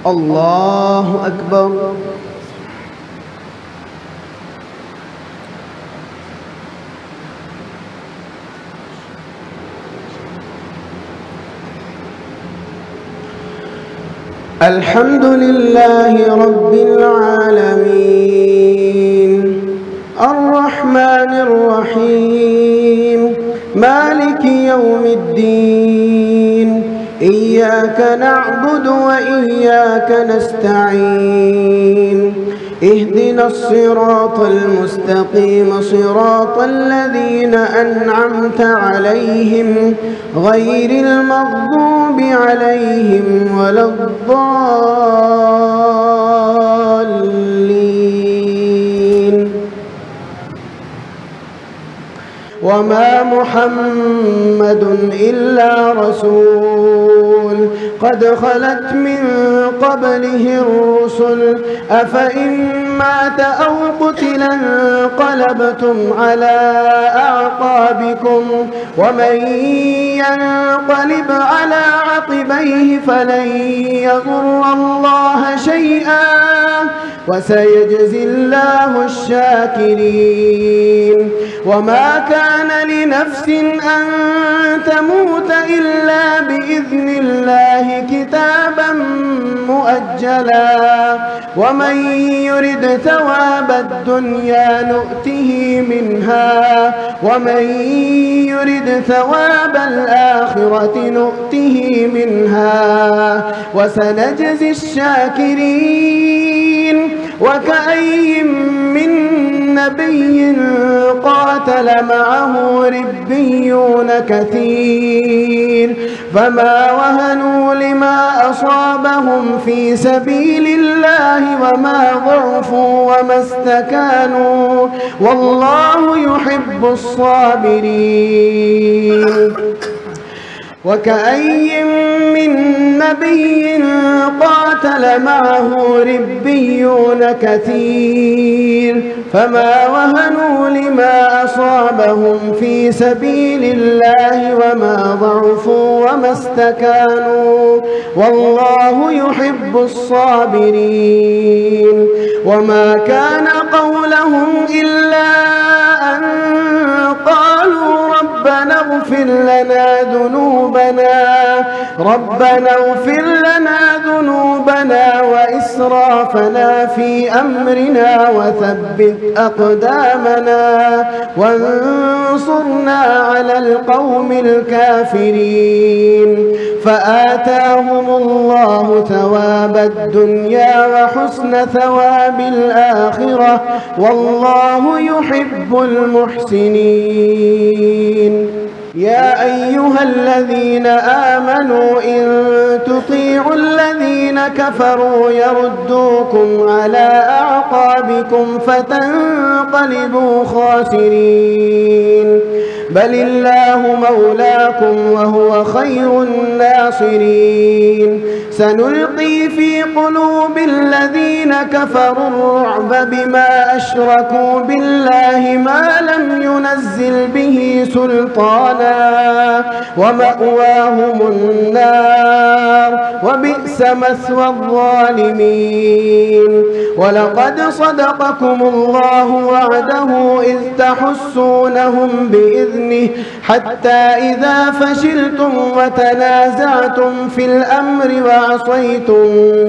الله أكبر. الحمد لله رب العالمين الرحمن الرحيم مالك يوم الدين إياك نعبد وإياك نستعين اهدنا الصراط المستقيم صراط الذين أنعمت عليهم غير المغضوب عليهم ولا الضالين. وما محمد إلا رسول قد خلت من قبله الرسل أفإن مات أو قتلا انقلبتم على أعقابكم ومن ينقلب على عقبيه فلن يضر الله شيئا وسيجزي الله الشاكرين. وما كان لنفس أن تموت إلا بإذن الله كتابا مؤجلا ومن يرد ثواب الدنيا نؤته منها ومن يرد ثواب الآخرة نؤته منها وسنجزي الشاكرين. وكأي من نبي قاتل معه ربيون كثير فما وهنوا لما أصابهم في سبيل الله وما ضعفوا وما استكانوا والله يحب الصابرين. وكأي من نبي قاتل معه ربيون كثير فما وهنوا لما أصابهم في سبيل الله وما ضعفوا وما استكانوا والله يحب الصابرين. وما كان قولهم إلا أن قالوا ربنا اغفر لنا ذنوبنا وإسرافنا في أمرنا وثبت أقدامنا وانصرنا على القوم الكافرين. فآتاهم الله ثواب الدنيا وحسن ثواب الآخرة والله يحب المحسنين. يا أيها الذين آمنوا إن تطيعوا الذين كفروا يردوكم على أعقابكم فتنقلبوا خاسرين بل الله مولاكم وهو خير الناصرين. سنلقي في قلوب الذين كفروا الرعب بما أشركوا بالله ما لم ينزل به سلطانا ومأواهم النار وبئس مثوى الظالمين. ولقد صدقكم الله وعده إذ تحسونهم بإذنه حتى إذا فشلتم وتنازعتم في الأمر وعصيتم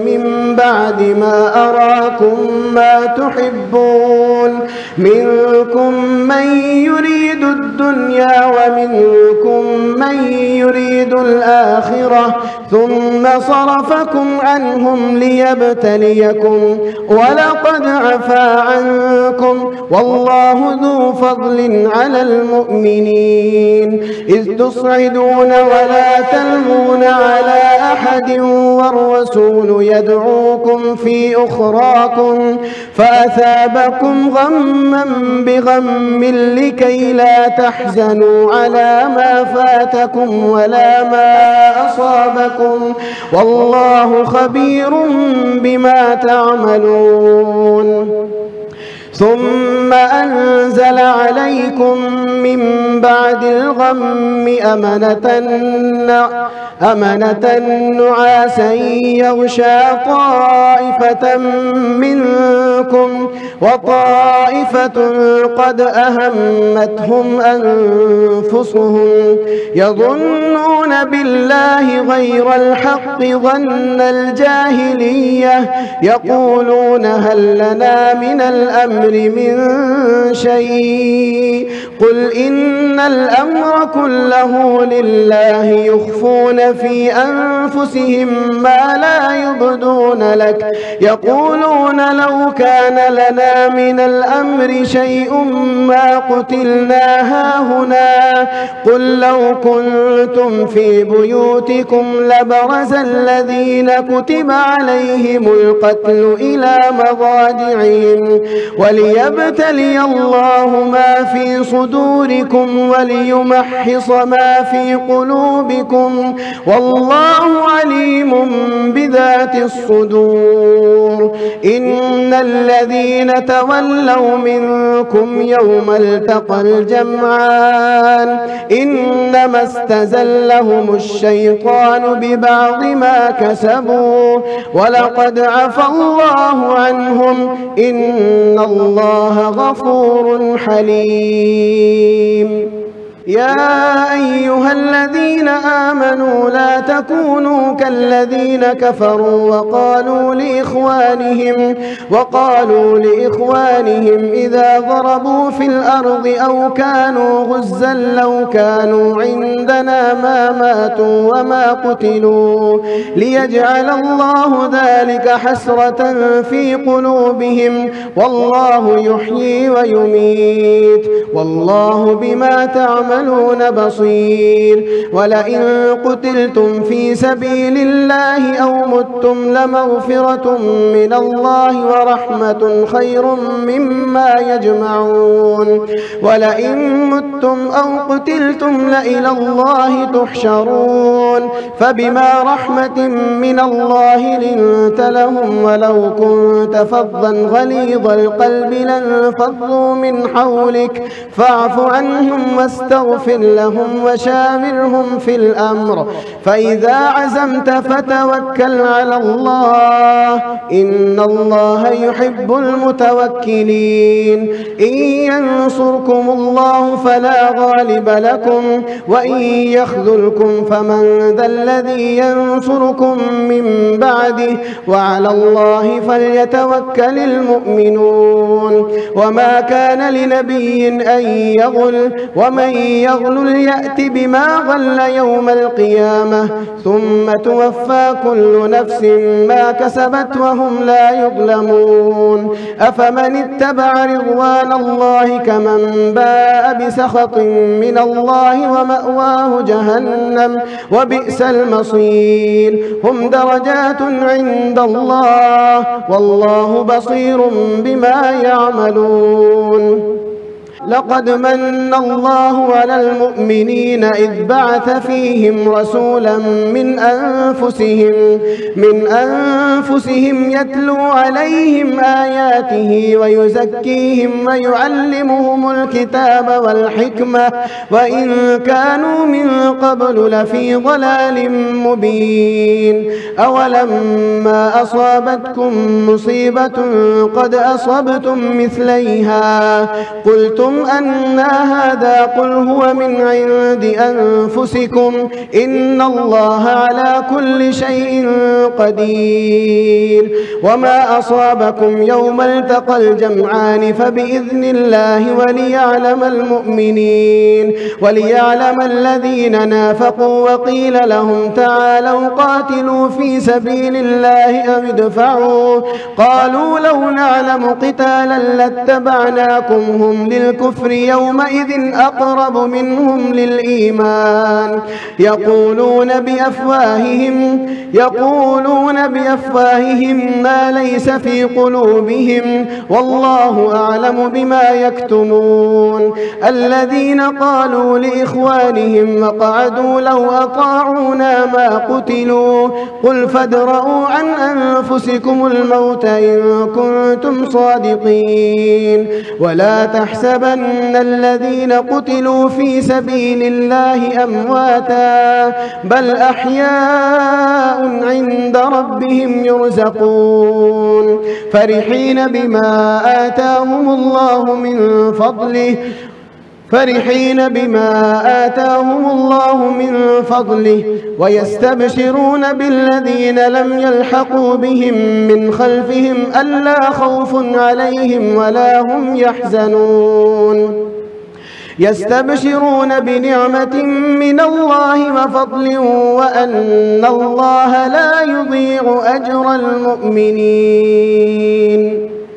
من بعد ما أراكم ما تحبون منكم من يريد الدنيا ومنكم من يريد الآخرة ثم صرفكم عنهم ليبتليكم ولقد عفا عنكم والله ذو فضل على المؤمنين إذ تصعدون ولا تلمون على أحد والرسول يدعوكم في أخراكم فأثابكم غما بغم لكي لا تحزنوا على ما فاتكم ولا ما أصابكم والله خبير بما تعملون. ثم أنزل عليكم من بعد الغم أمنة نعاسا يغشى طائفة منكم وطائفة قد أهمتهم أنفسهم يظنون بالله غير الحق ظن الجاهلية يقولون هل لنا من الأمر من شيء قل إن الأمر كله لله يخفون في أنفسهم ما لا يبدون لك يقولون لو كان لنا من الأمر شيء ما قتلنا هاهنا قل لو كنتم في بيوتكم لبرز الذين كتب عليهم القتل إلى مضاجعهم وليبتلي الله ما في صدوركم وليمحص ما في قلوبكم والله عليم بذات الصدور إن الذين تولوا منكم يوم التقى الجمعان إنما استزلهم الشيطان ببعض ما كسبوا ولقد عفى الله عنهم إن الله غفور حليم يا أيها الذين آمنوا لا تكونوا كالذين كفروا وقالوا لإخوانهم إذا ضربوا في الأرض أو كانوا غزا لو كانوا عندنا ما ماتوا وما قتلوا ليجعل الله ذلك حسرة في قلوبهم والله يحيي ويميت والله بما تعملون بصير ولئن قتلتم في سبيل الله أو متم لمغفرة من الله ورحمة خير مما يجمعون ولئن متم أو قتلتم لإلى الله تحشرون فبما رحمة من الله لنت لهم ولو كنت فظا غليظ القلب لانفضوا من حولك فاعف عنهم واستغفر لهم وشاورهم في الأمر فإذا عزمت فتوكل على الله إن الله يحب المتوكلين إن ينصركم الله فلا غالب لكم وإن يخذلكم فمن ذا الذي ينصركم من بعده وعلى الله فليتوكل المؤمنون وما كان لنبي أن يغل ومن يغل يأت بما غل يوم القيامة ثم توفى كل نفس ما كسبت وهم لا يظلمون أفمن اتبع رضوان الله كمن باء بسخط من الله ومأواه جهنم وبئس المصير هم درجات عند الله والله بصير بما يعملون لقد من الله على المؤمنين إذ بعث فيهم رسولا من أنفسهم يتلو عليهم آياته ويزكيهم ويعلمهم الكتاب والحكمة وإن كانوا من قبل لفي ضلال مبين أولما أصابتكم مصيبة قد أصبتم مثليها قلتم أن هذا قل هو من عند أنفسكم إن الله على كل شيء قدير وما أصابكم يوم التقى الجمعان فبإذن الله وليعلم الذين نافقوا وقيل لهم تعالوا قاتلوا في سبيل الله أو ادفعوا قالوا لو نعلم قتالا لاتبعناكم هم للكفر الكفر يومئذ أقرب منهم للإيمان يقولون بأفواههم ما ليس في قلوبهم والله أعلم بما يكتمون الذين قالوا لإخوانهم وقعدوا لو أطاعونا ما قتلوا قل فادرءوا عن أنفسكم الموت إن كنتم صادقين ولا تحسبن الذين قتلوا في سبيل الله أمواتا بل أحياء عند ربهم يرزقون فرحين بما آتاهم الله من فضله ويستبشرون بالذين لم يلحقوا بهم من خلفهم ألا خوف عليهم ولا هم يحزنون يستبشرون بنعمة من الله وفضل وأن الله لا يضيع أجر المؤمنين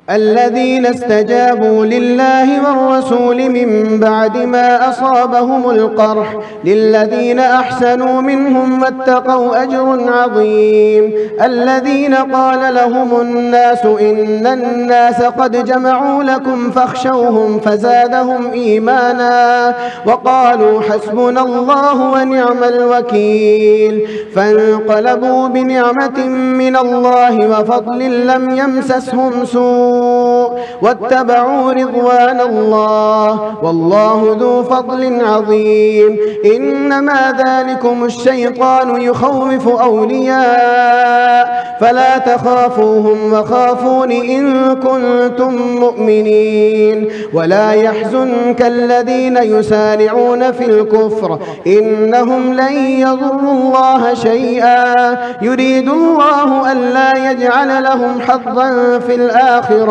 الذين استجابوا لله والرسول من بعد ما أصابهم القرح للذين أحسنوا منهم واتقوا أجر عظيم الذين قال لهم الناس إن الناس قد جمعوا لكم فاخشوهم فزادهم إيمانا وقالوا حسبنا الله ونعم الوكيل فانقلبوا بنعمة من الله وفضل لم يمسسهم سوء واتبعوا رضوان الله والله ذو فضل عظيم إنما ذلكم الشيطان يخوف أولياء فلا تخافوهم وخافون إن كنتم مؤمنين ولا يحزنك الذين يسارعون في الكفر إنهم لن يضروا الله شيئا يريد الله ألا يجعل لهم حظا في الآخرة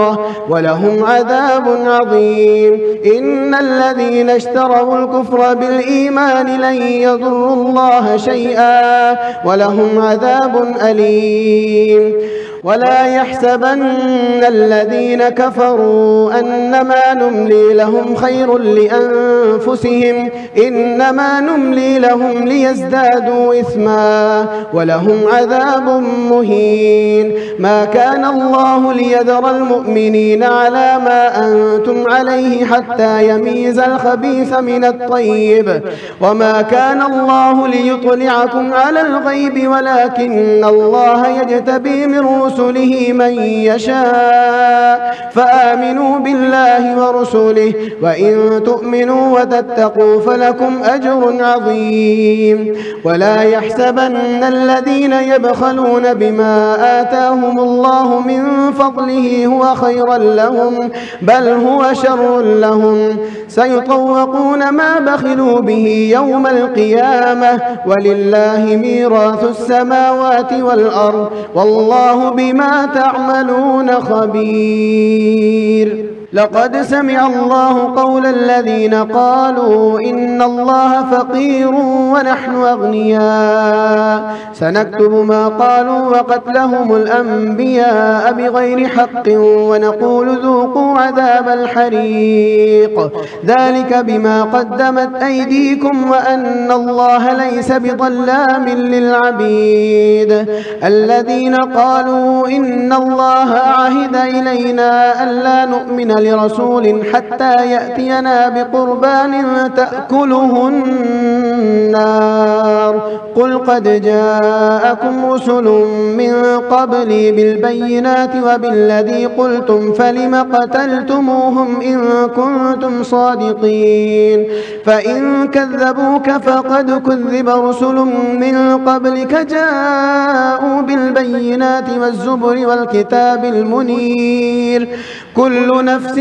ولهم عذاب عظيم إن الذين اشتروا الكفر بالإيمان لن يضروا الله شيئا ولهم عذاب أليم ولا يحسبن الذين كفروا أنما نملي لهم خير لأنفسهم إنما نملي لهم ليزدادوا إثما ولهم عذاب مهين ما كان الله ليذر المؤمنين على ما أنتم عليه حتى يميز الخبيث من الطيب وما كان الله ليطلعكم على الغيب ولكن الله يجتبي من رسله من يشاء فآمنوا بالله ورسله وإن تؤمنوا وتتقوا فلكم أجر عظيم ولا يحسبن الذين يبخلون بما آتاهم الله من فضله هو خيرا لهم بل هو شر لهم سيطوقون ما بخلوا به يوم القيامة ولله ميراث السماوات والأرض والله بما تعملون خبير لقد سمع الله قول الذين قالوا إن الله فقير ونحن أغنياء سنكتب ما قالوا وقتلهم الأنبياء بغير حق ونقول ذوقوا عذاب الحريق ذلك بما قدمت أيديكم وأن الله ليس بظلام للعبيد الذين قالوا إن الله عهد إلينا ألا نؤمن لرسول حتى يأتينا بقربان تأكله النار قل قد جاءكم رسل من قبلي بالبينات وبالذي قلتم فلم قتلتموهم إن كنتم صادقين فإن كذبوك فقد كذب رسل من قبلك جاءوا بالبينات والزبر والكتاب المنير كل نفس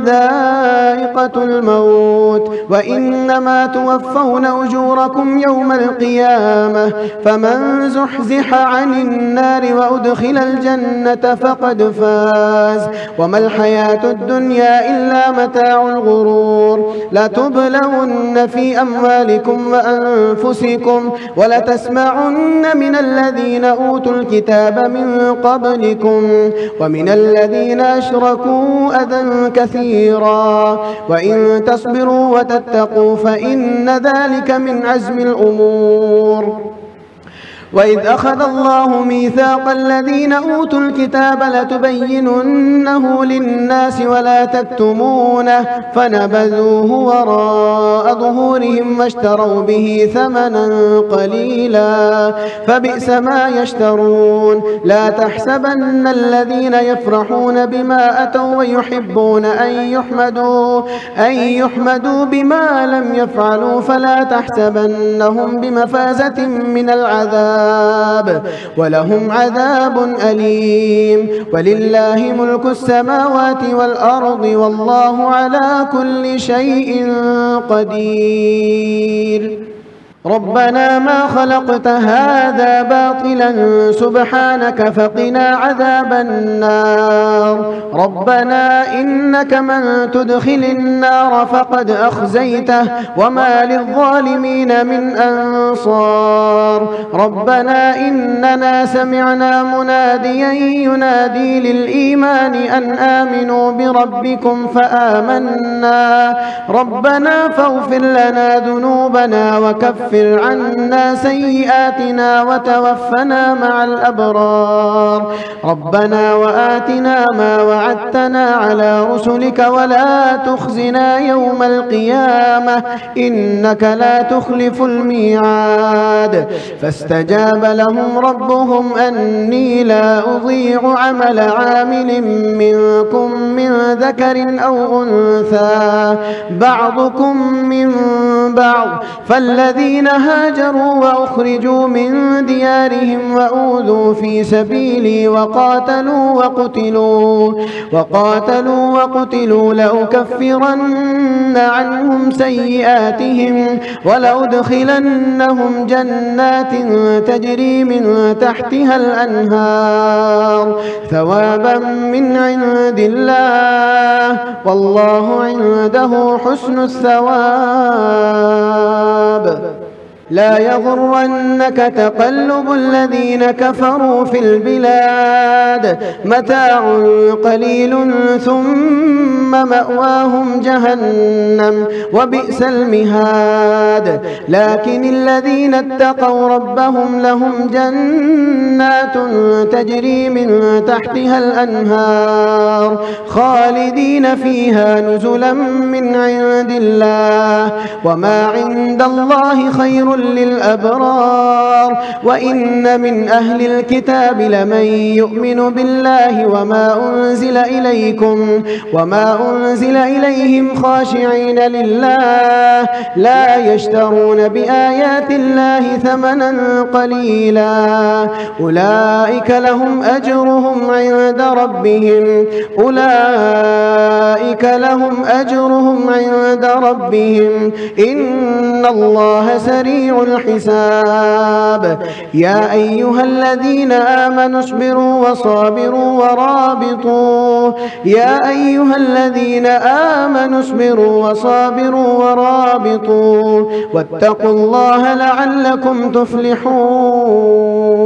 ذائقة الموت وإنما توفون أجوركم يوم القيامة القيامة فمن زحزح عن النار وأدخل الجنة فقد فاز وما الحياة الدنيا إلا متاع الغرور لتبلون في أموالكم وأنفسكم ولتسمعن من الذين أوتوا الكتاب من قبلكم ومن الذين أشركوا أذى كثيرا وإن تصبروا وتتقوا فإن ذلك من عزم الأمور. وإذ أخذ الله ميثاق الذين أوتوا الكتاب لتبيننه للناس ولا تكتمونه فنبذوه وراء ظهورهم واشتروا به ثمنا قليلا فبئس ما يشترون. لا تحسبن الذين يفرحون بما أتوا ويحبون أن يحمدوا بما لم يفعلوا فلا تحسبنهم بمفازة من العذاب ولهم عذاب أليم. ولله ملك السماوات والأرض والله على كل شيء قدير. ربنا ما خلقت هذا باطلا سبحانك فقنا عذاب النار. ربنا إنك من تدخل النار فقد أخزيته وما للظالمين من أنصار. ربنا إننا سمعنا مناديا ينادي للإيمان أن آمنوا بربكم فآمنا. ربنا فاغفر لنا ذنوبنا وكفر عنا سيئاتنا وتوفنا مع الأبرار. ربنا وآتنا ما وعدتنا على رسلك ولا تخزنا يوم القيامة إنك لا تخلف الميعاد. فاستجاب لهم ربهم أني لا أضيع عمل عامل منكم من ذكر أو أنثى بعضكم من بعض فالذين هاجروا وأخرجوا من ديارهم وأوذوا في سبيلي وقاتلوا وقتلوا لأكفرن عنهم سيئاتهم ولأدخلنهم جنات تجري من تحتها الأنهار ثوابا من عند الله والله عنده حسن الثواب. لا يغرنك تقلب الذين كفروا في البلاد متاع قليل ثم مأواهم جهنم وبئس المهاد. لكن الذين اتقوا ربهم لهم جنات تجري من تحتها الأنهار خالدين فيها نزلا من عند الله وما عند الله خير للأبرار. وإن من أهل الكتاب لمن يؤمن بالله وما أنزل إليهم خاشعين لله لا يشترون بآيات الله ثمنا قليلا أولئك لهم أجرهم عند ربهم إن الله سريع الحساب. يا أيها الذين آمنوا اصبروا وصابروا ورابطوا واتقوا الله لعلكم تفلحون.